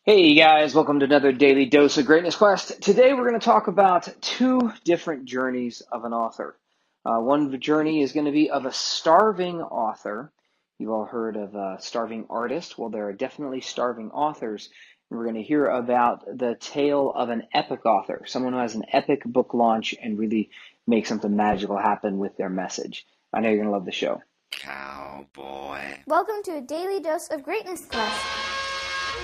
Hey guys, welcome to another daily dose of greatness quest. Today we're going to talk about two different journeys of an author. One journey is going to be of a starving author. You've all heard of a starving artist. Well, there are definitely starving authors. And we're going to hear about the tale of an epic author, someone who has an epic book launch and really makes something magical happen with their message. I know you're going to love the show. Cowboy. Welcome to a daily dose of greatness quest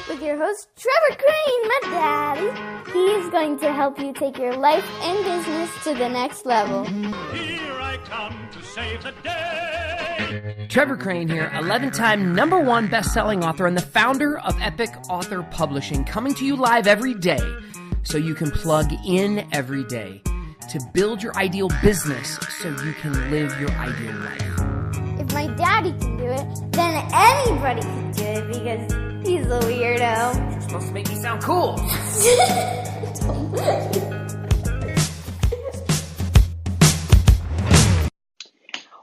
with your host Trevor Crane, my daddy. He is going to help you take your life and business to the next level. Here I come to save the day. Trevor Crane here, 11-time #1 best-selling author and the founder of Epic Author Publishing, coming to you live every day so you can plug in every day to build your ideal business so you can live your ideal life. If my daddy can do it, then anybody can do it because he's a weirdo. You're supposed to make me sound cool.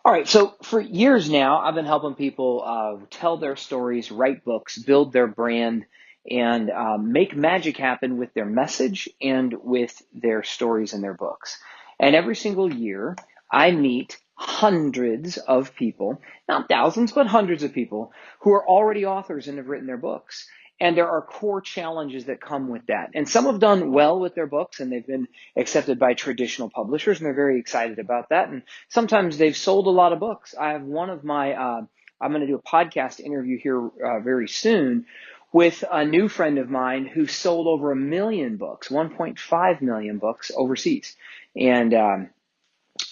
All right, so for years now, I've been helping people tell their stories, write books, build their brand, and make magic happen with their message and with their stories and their books. And every single year, I meet hundreds of people, not thousands, but hundreds of people who are already authors and have written their books. And there are core challenges that come with that. And some have done well with their books and they've been accepted by traditional publishers and they're very excited about that. And sometimes they've sold a lot of books. I have one of my, I'm going to do a podcast interview here very soon with a new friend of mine who sold over 1 million books, 1.5 million books overseas. And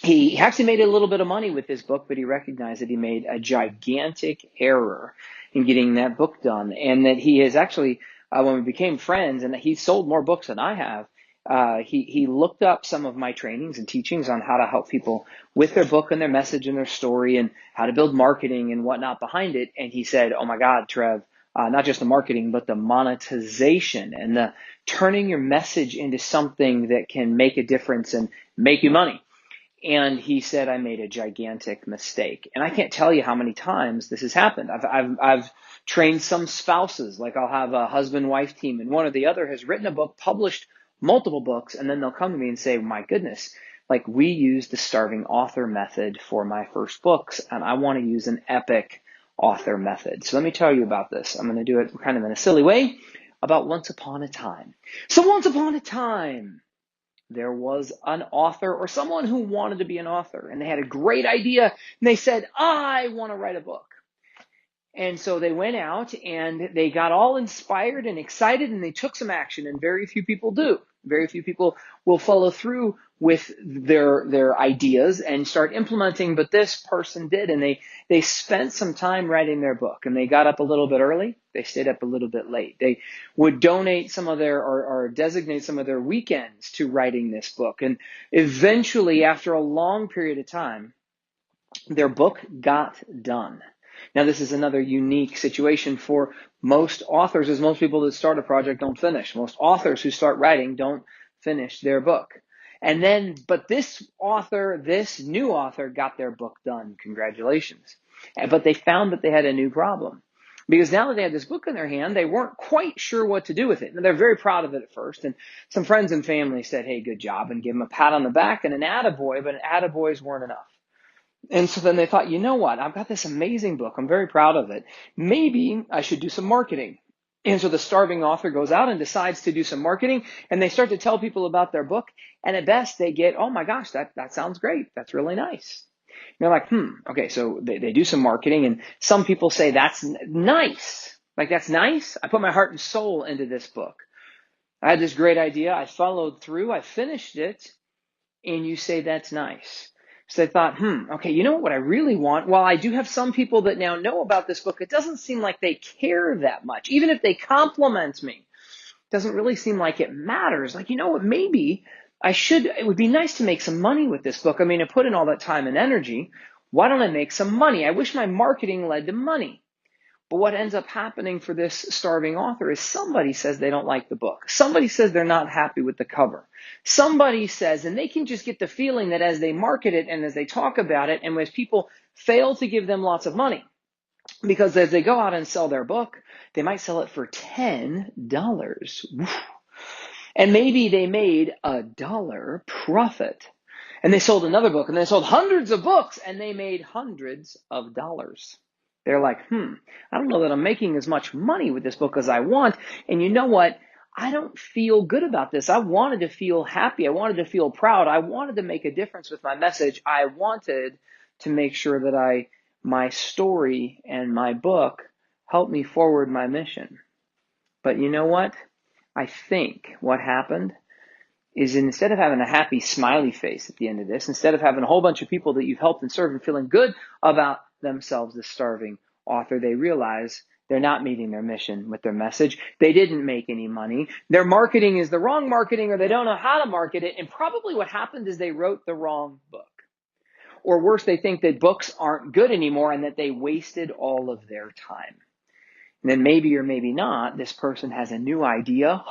he actually made a little bit of money with this book, but he recognized that he made a gigantic error in getting that book done, and that he has actually, when we became friends, and he sold more books than I have, he looked up some of my trainings and teachings on how to help people with their book and their message and their story and how to build marketing and whatnot behind it. And he said, oh my God, Trev, not just the marketing, but the monetization and the turning your message into something that can make a difference and make you money. And he said, I made a gigantic mistake. And I can't tell you how many times this has happened. I've trained some spouses, like I'll have a husband-wife team, and one or the other has written a book, published multiple books, and then they'll come to me and say, my goodness, like we used the starving author method for my first books, and I want to use an epic author method. So let me tell you about this. I'm going to do it kind of in a silly way about once upon a time. So once upon a time, there was an author or someone who wanted to be an author, and they had a great idea, and they said, I want to write a book. And so they went out and they got all inspired and excited, and they took some action, and very few people do. Very few people will follow through with their ideas and start implementing, but this person did, and they spent some time writing their book, and they got up a little bit early. They stayed up a little bit late. They would donate some of their or designate some of their weekends to writing this book. And eventually, after a long period of time, their book got done. Now, this is another unique situation for most authors, as most people that start a project don't finish. Most authors who start writing don't finish their book. And then, but this author, this new author got their book done. Congratulations. But they found that they had a new problem. Because now that they had this book in their hand, they weren't quite sure what to do with it. And they're very proud of it at first. And some friends and family said, hey, good job, and give them a pat on the back and an attaboy, but an attaboys weren't enough. And so then they thought, you know what? I've got this amazing book. I'm very proud of it. Maybe I should do some marketing. And so the starving author goes out and decides to do some marketing, and they start to tell people about their book. And at best they get, oh my gosh, that sounds great. That's really nice. And they're like, okay, so they do some marketing, and some people say, that's nice. Like, that's nice. I put my heart and soul into this book. I had this great idea. I followed through. I finished it. And you say, that's nice. So they thought, okay, you know what I really want? Well, I do have some people that now know about this book. It doesn't seem like they care that much. Even if they compliment me, it doesn't really seem like it matters. Like, you know what, maybe it would be nice to make some money with this book. I mean, I put in all that time and energy. Why don't I make some money? I wish my marketing led to money. But what ends up happening for this starving author is somebody says they don't like the book. Somebody says they're not happy with the cover. Somebody says, and they can just get the feeling that as they market it and as they talk about it, and as people fail to give them lots of money, Because as they go out and sell their book, they might sell it for $10. And maybe they made $1 profit. And they sold another book, and they sold hundreds of books, and they made hundreds of dollars. They're like, I don't know that I'm making as much money with this book as I want. And you know what? I don't feel good about this. I wanted to feel happy. I wanted to feel proud. I wanted to make a difference with my message. I wanted to make sure that my story and my book helped me forward my mission. But you know what? I think what happened is instead of having a happy smiley face at the end of this, instead of having a whole bunch of people that you've helped and served and feeling good about themselves, the starving author, they realize they're not meeting their mission with their message. They didn't make any money. Their marketing is the wrong marketing, or they don't know how to market it. And probably what happened is they wrote the wrong book. Or worse, they think that books aren't good anymore and that they wasted all of their time. And then maybe or maybe not, this person has a new idea,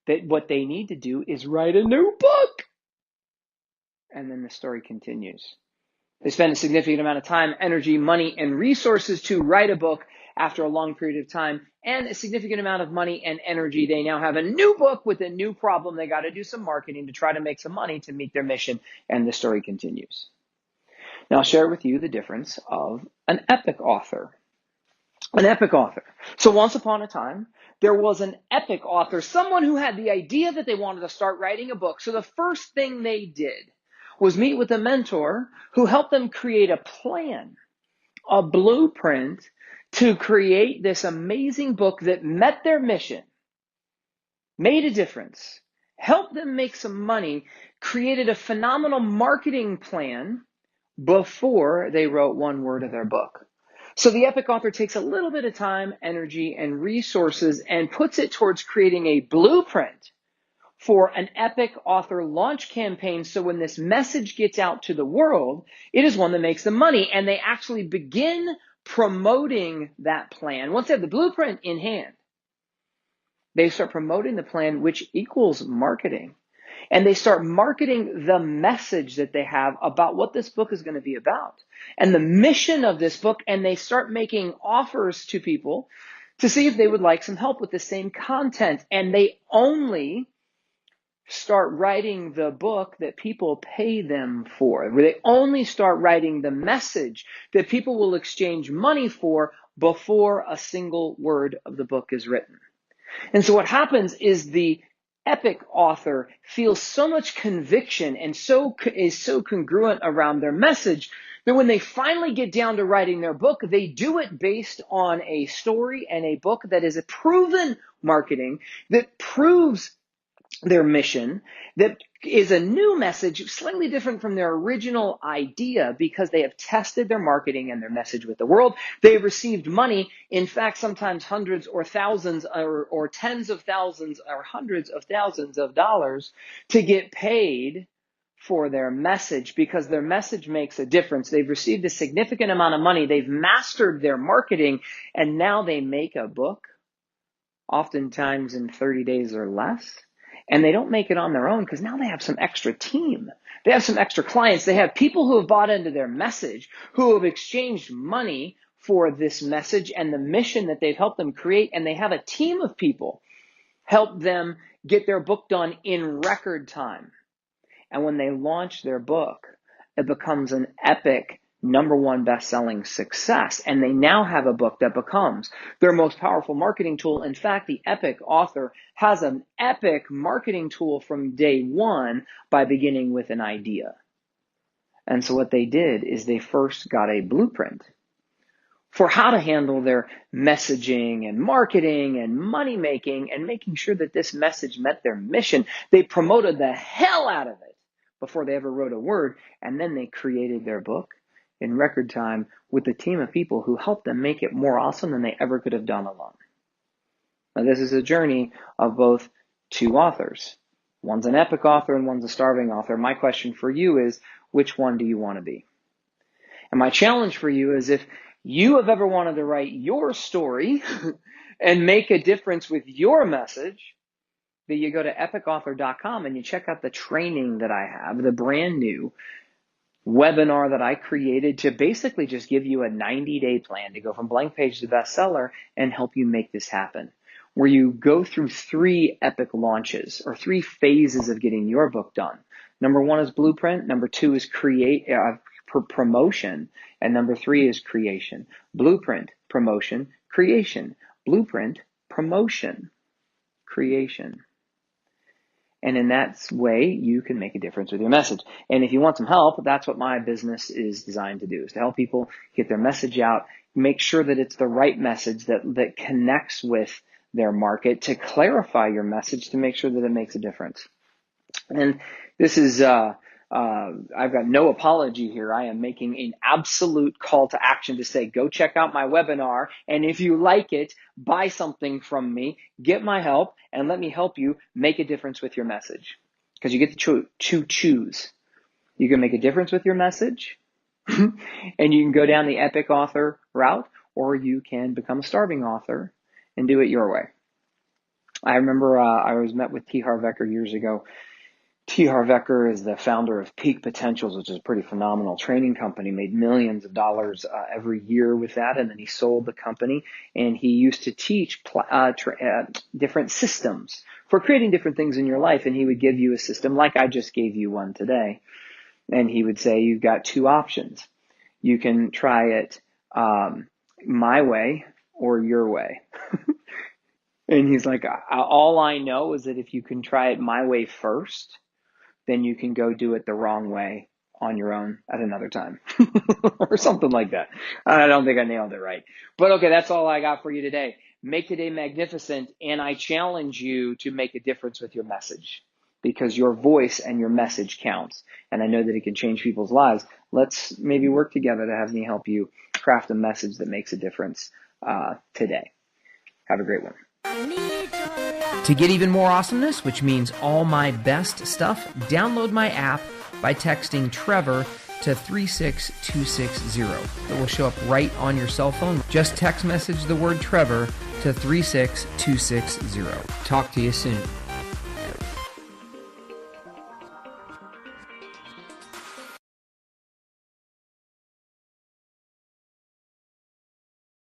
that what they need to do is write a new book. And then the story continues. They spend a significant amount of time, energy, money, and resources to write a book after a long period of time, and a significant amount of money and energy. They now have a new book with a new problem. They got to do some marketing to try to make some money to meet their mission, and the story continues. Now I'll share with you the difference of an epic author. An epic author. So once upon a time, there was an epic author, someone who had the idea that they wanted to start writing a book. So the first thing they did was meet with a mentor who helped them create a plan, a blueprint to create this amazing book that met their mission, made a difference, helped them make some money, created a phenomenal marketing plan before they wrote one word of their book. So the epic author takes a little bit of time, energy, and resources and puts it towards creating a blueprint for an epic author launch campaign. So when this message gets out to the world, it is one that makes them money. And they actually begin promoting that plan. Once they have the blueprint in hand, they start promoting the plan, which equals marketing. And they start marketing the message that they have about what this book is going to be about and the mission of this book. And they start making offers to people to see if they would like some help with the same content. And they only start writing the book that people pay them for, where they only start writing the message that people will exchange money for before a single word of the book is written. And so what happens is the epic author feels so much conviction and is so congruent around their message that when they finally get down to writing their book, they do it based on a story and a book that is a proven marketing, that proves their mission, that is a new message, slightly different from their original idea, because they have tested their marketing and their message with the world. They have received money, in fact, sometimes hundreds or thousands or tens of thousands or hundreds of thousands of dollars to get paid for their message, because their message makes a difference. They've received a significant amount of money. They've mastered their marketing, and now they make a book, oftentimes in 30 days or less. And they don't make it on their own, because now they have some extra team. They have some extra clients. They have people who have bought into their message, who have exchanged money for this message and the mission that they've helped them create. And they have a team of people help them get their book done in record time. And when they launch their book, it becomes an epic #1 best-selling success. And they now have a book that becomes their most powerful marketing tool. In fact, the epic author has an epic marketing tool from day one by beginning with an idea. And so what they did is they first got a blueprint for how to handle their messaging and marketing and money making and making sure that this message met their mission. They promoted the hell out of it before they ever wrote a word. And then they created their book in record time with a team of people who helped them make it more awesome than they ever could have done alone. Now, this is a journey of both two authors. One's an epic author and one's a starving author. My question for you is, which one do you want to be? And my challenge for you is, if you have ever wanted to write your story and make a difference with your message, that you go to epicauthor.com and you check out the training that I have, the brand new webinar that I created to basically just give you a 90-day plan to go from blank page to bestseller and help you make this happen, where you go through 3 epic launches or 3 phases of getting your book done. Number 1 is blueprint. Number 2 is promotion. And number 3 is creation. Blueprint, promotion, creation. Blueprint, promotion, creation. And in that way, you can make a difference with your message. And if you want some help, that's what my business is designed to do, is to help people get their message out, make sure that it's the right message that connects with their market, to clarify your message, to make sure that it makes a difference. And this is, I've got no apology here. I am making an absolute call to action to say, go check out my webinar. And if you like it, buy something from me, get my help, and let me help you make a difference with your message. Because you get to choose. You can make a difference with your message, and you can go down the epic author route, or you can become a starving author and do it your way. I remember I was met with T. Harv Eker years ago. T. Harv Eker is the founder of Peak Potentials, which is a pretty phenomenal training company, made millions of dollars every year with that, and then he sold the company, and he used to teach different systems for creating different things in your life, and he would give you a system like I just gave you one today, and he would say, you've got 2 options. You can try it my way or your way. And he's like, all I know is that if you can try it my way first, then you can go do it the wrong way on your own at another time or something like that. I don't think I nailed it right. But okay, that's all I got for you today. Make today magnificent, and I challenge you to make a difference with your message, because your voice and your message counts. And I know that it can change people's lives. Let's maybe work together to have me help you craft a message that makes a difference today. Have a great one. To get even more awesomeness, which means all my best stuff, download my app by texting Trevor to 36260. It will show up right on your cell phone. Just text message the word Trevor to 36260. Talk to you soon.